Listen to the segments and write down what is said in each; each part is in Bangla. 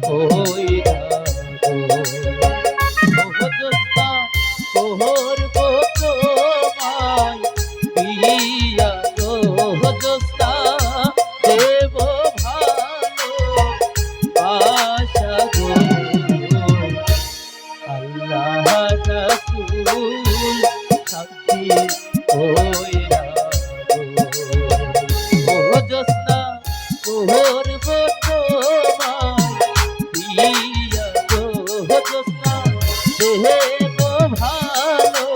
কইরা গো ও জোৎস্না করব তোমায় বিয়া গো জোৎস্না দেব ভালো আশা গো আল্লাহ রাসূল সাক্ষী কইরা গো ও জোৎস্না করব তোমায় বিয়া গো জোৎস্না দেব ভালো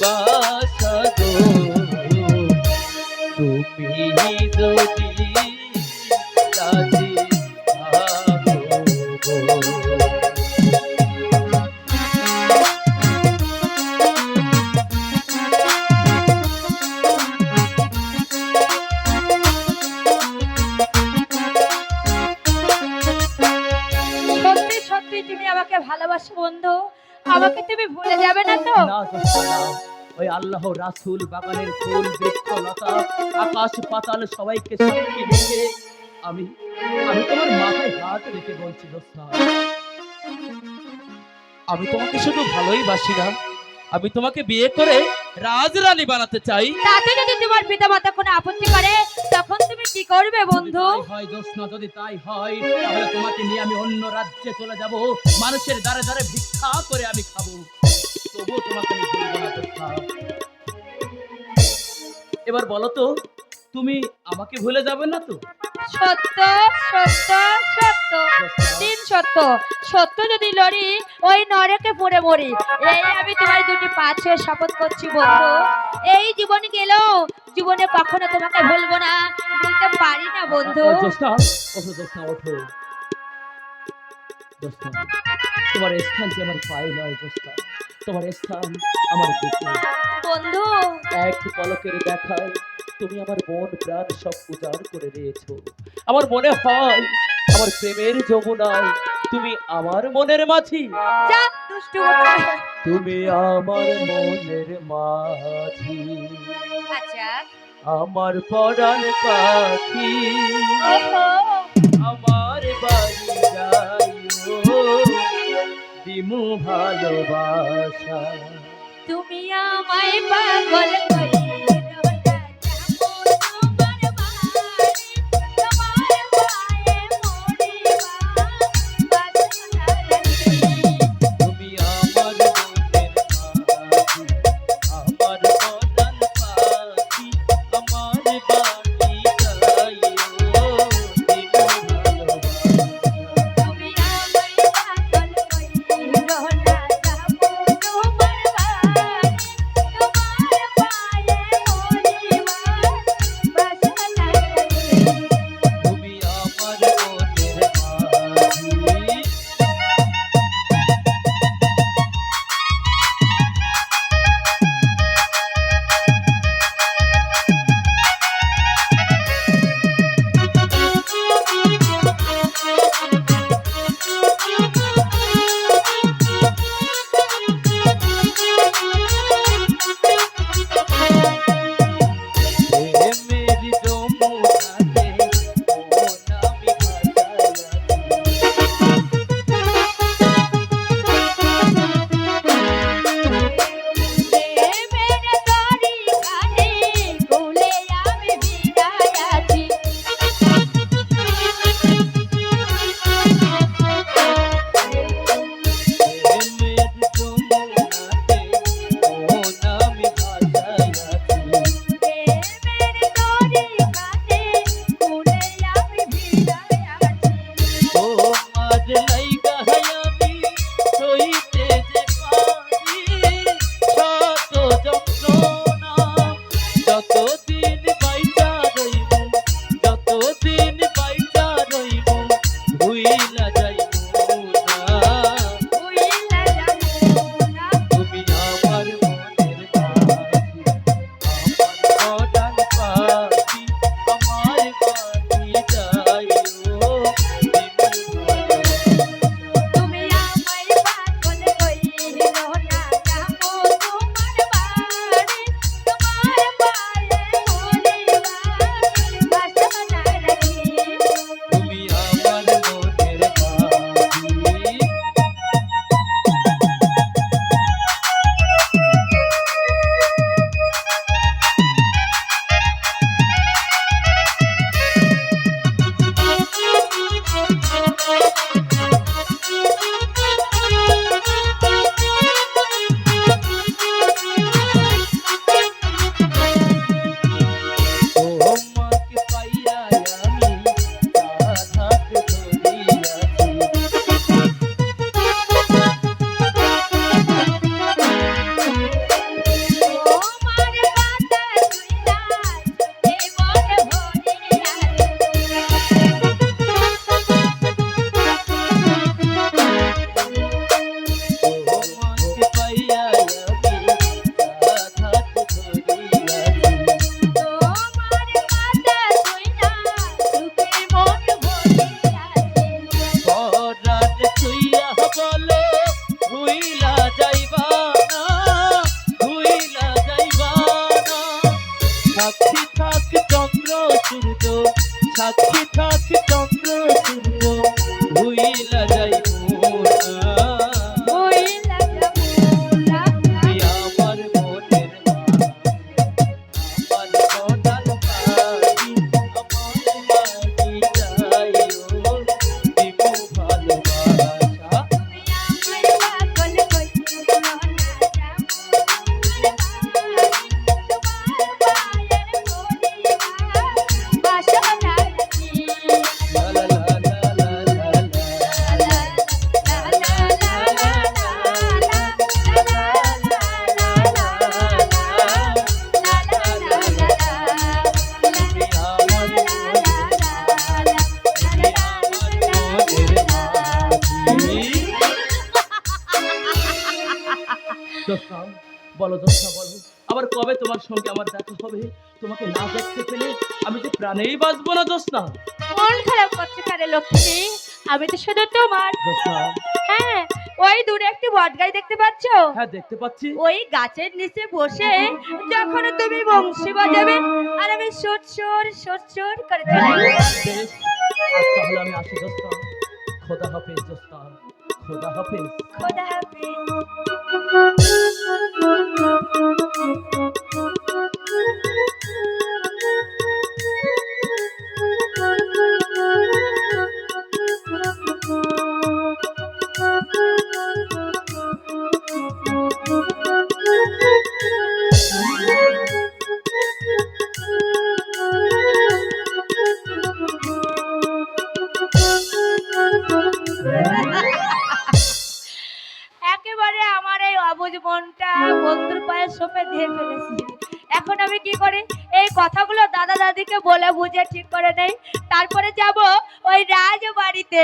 বাসা গো তুমি যদি রাজি থাকো গো। সত্যি সত্যি তুমি আমাকে ভালোবাসো বন্ধু, আমাকে তুমি ভুলে যাবে না তো? না জোৎস্না না, ওই আল্লাহ রাসূল বাগানের ফুল বৃক্ষ লতা আকাশ পাতাল সবাইকে সাক্ষী রেখে আমি আমি তোমার মাথায় হাত রেখে বলছি জোৎস্না, আমি তোমাকে শুধু ভালোই বাসি না, আমি তোমাকে বিয়ে করে রাজরানী বানাতে চাই। তাতে যদি তোমার পিতামাতা কোনো আপত্তি করে তখন তুমি কি করবে বন্ধু? যদি তাই হয় জোৎস্না, যদি তাই হয় তাহলে তোমাকে নিয়ে আমি অন্য রাজ্যে চলে যাব, মানুষের দ্বারে দ্বারে ভিক্ষা করে আমি খাবো, তবুও তোমাকে আমি ভুলবো না জোৎস্না। এবার বলো তো, তুমি আমাকে ভুলে যাবে না তো? সত্য সত্য সত্য দিন সত্য সত্য যদি লড়ি ওই নরকে পড়ে মরি, এই আমি তোমার দুটি পা ছুঁয়ে শপথ করছি বন্ধু। এই জীবন গেলেও জীবনে কখনো তোমাকে ভুলবো না, ভুলতে পারি না বন্ধু। জোৎস্না, ওঠো জোৎস্না, ওঠো জোৎস্না, তোমার স্থান যে আমার পায়ে নয় জোৎস্না, তোমার স্থান আমার বুকে। বন্ধু এক পলকের দেখায় তুমি আমার মন প্রাণ সব উজাড় করে দিয়েছো। আমার মনে হয় আমার প্রেমের যমুনায় তুমি আমার মনের মাঝি, যা দুষ্টু কোথায়। তুমি আমার মনের মাঝি, আচ্ছা আমার পরাণ পাখি, ওহো, আমার বাড়ি যাইও দিমু ভালোবাসা। তুমি আমায় পাগল কইরো না, যাবো তোমার বাড়ি, তোমার পায়ে মরিবা বাসনা রাখি। তুমি আমার মনের মাঝি, আমার পরাণ পাখি, আমার বাড়ি যাইও দিমু ভালোবাসা। তুমি আমায় পাগল কইরো না, যাবো তোমার বাড়ি, তোমার পায়ে মরিবা বাসনা রাখি। তুমি আমার মনের মাঝি। প্রেমের যমুনাতে মন আমি ভাসাইয়াছি। প্রেমের তরি খানে কুলে আমি বিড়াই আছি। প্রেমের যমুনাতে মন আমি ভাসাইয়াছি। প্রেমের তরি খানে কুলে আমি বিড়াই আছি। তোমার লাইগা আমি সইতে যে পারি শত যন্ত্রণা, যতদিন বাইচা রইব, যতদিন বাইচা রইব ভুইলা যাইব না। ভুইলা যাবো না। তুমি আমার মনের মাঝি, আমার পরাণ পাখি, আমার বাড়ি যাইও দিমু ভালোবাসা। ভুইলা যাইবো না। ভুইলা যাবো না। তুমি আমার মনের আমার সোনার পাখি, আমার বাগিচায় ও দিব ভালোবাসা। তুমি আমায় পাগল কইছো না যাবো তোমার পায়ের পরিবার বাসনা রাখি। লা লা লা লা লা লা লা। তুমি আমার মনের পাখি। জোৎস্না, বলো জোৎস্না, বলো আবার কবে তোমার সঙ্গে আমার দেখা হবে? তোমাকে না দেখতে পেলে আমি যে প্রাণেই বাঁচবো না জোৎস্না। মন খারাপ করছে কেন লক্ষ্মী? আমি তো শুধু তোমার। জোৎস্না, হ্যাঁ, ওই দূরে একটি বটগাছ দেখতে পাচ্ছ? হ্যাঁ দেখতে পাচ্ছি। ওই গাছের নিচে বসে যখন তুমি বংশী বাজাবে আর আমি সুর সুর করে চলে বেশ, আজ তাহলে আমি আসি জোৎস্না। খোদা হাফেজ জোৎস্না, খোদা হাফেজ। খোদা হাফেজ। একেবারে আমার এই অবুঝ মনটা বন্ধুর পায়ে সোপে ধরে ফেলেছি। এখন আমি কি করি? এই কথাগুলো দাদা দাদিকে বলে বুঝে ঠিক করে নেই, তারপরে যাব ওই রাজ বাড়িতে।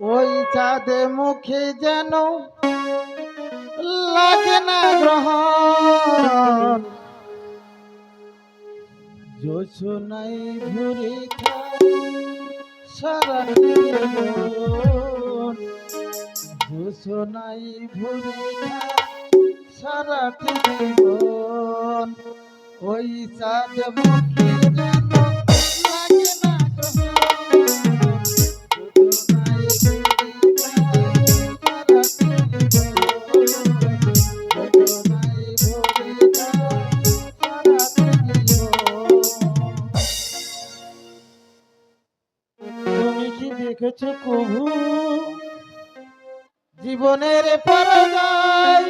ওই চাঁদে মুখে যেন লাগে না গ্রহণ, জোছনাই ভুরি খায় সারা জীবন, জোছনাই ভুরি খায় সারা জীবন। ওই চাঁদ মুখে যেন লাগে না গ্রহণ, তুমি কি দেখেছো কবু জীবনের পরাজয়?